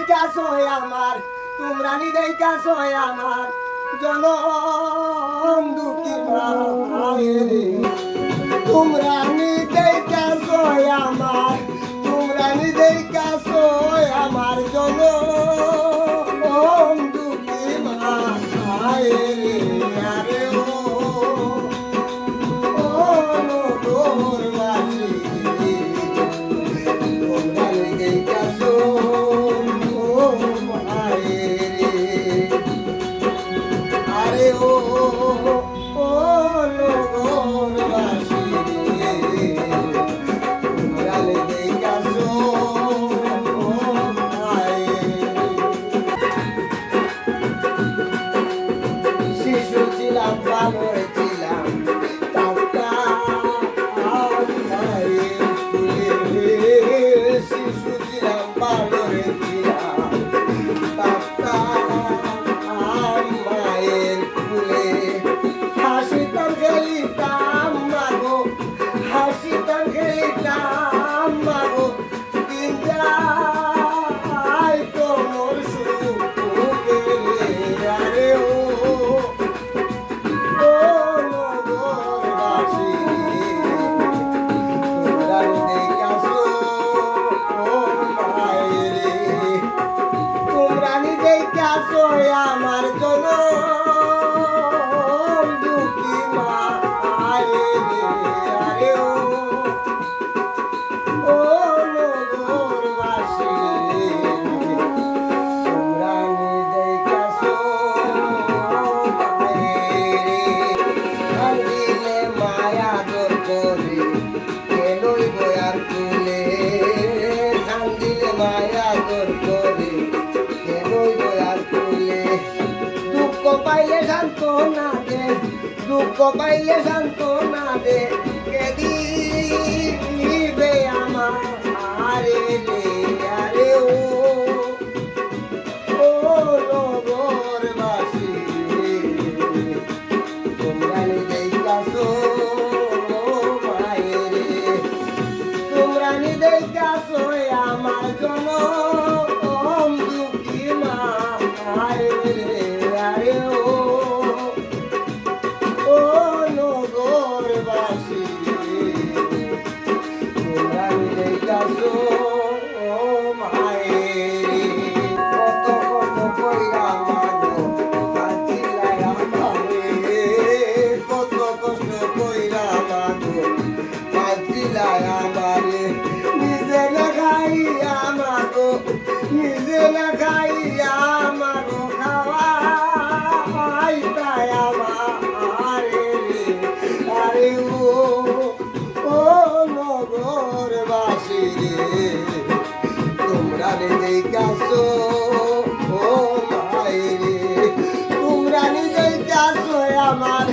দেখাছো আমার, তোমরা নি দেখাছো আমার জনম দুঃখী মায়েরে। তোমরা নি দেখাছো আমার, তোমরা নি দেখাছো আমার জনম দুঃখী মায়েরে। আরে ও নগরবাসী, তোমরা নি দেখাছো মায়েরে। আরে ও নগরবাসী, তোমরা নি দেখাছো মায়েরে। শিশু ছিলাম, ভালো ছিলাম, শিশু ছিলাম, ভালো ছিলাম, মায়ের কুলে। হাসিতাম খেলিতাম মাগো, হাসিতাম খেলিতাম মাগো, দিন যায় তোমর সুখে। আরে ও নগরবাসী, তোমরা দেখাছো মায়েরে। তোমরা নি দেখাছো আমার জনম দুঃখী মায়েরে। আরে ও নগরবাসী, তোমরা নি দেখাছো মায়েরে। কান্দিলে মায়া দর করে কেনই বয়ার তুলে, কান্দিলে মায়া দর করে কেনই বয়ার তুলে। দুঃখ পাইলে শান্ত না দে, দুঃখ পাইলে শান্ত না দে, কে দিবে আমার। আরে রে আরে ও নগরবাসী, তোমরা নি দেখাছো মায়েরে। তোমরা নি দেখাছো আমার জনম দুঃখী মায়েরে। আরে ও নগরবাসী, তোমরা নি দেখাছো মায়েরে। কত কষ্ট কইরা মাগো কাঁদিলাই আমারে, কত কষ্ট কইরা মাগো কাঁদিলাই আমারে। নিজে না খাইয়া মাগো, নিজে না খাইয়া মাগো খাওয়াইতাই আমারে। আরে ও নগরবাসী রে, তোমরা নি দেখাছো মায়েরে। তোমরা নি দেখাছো আমার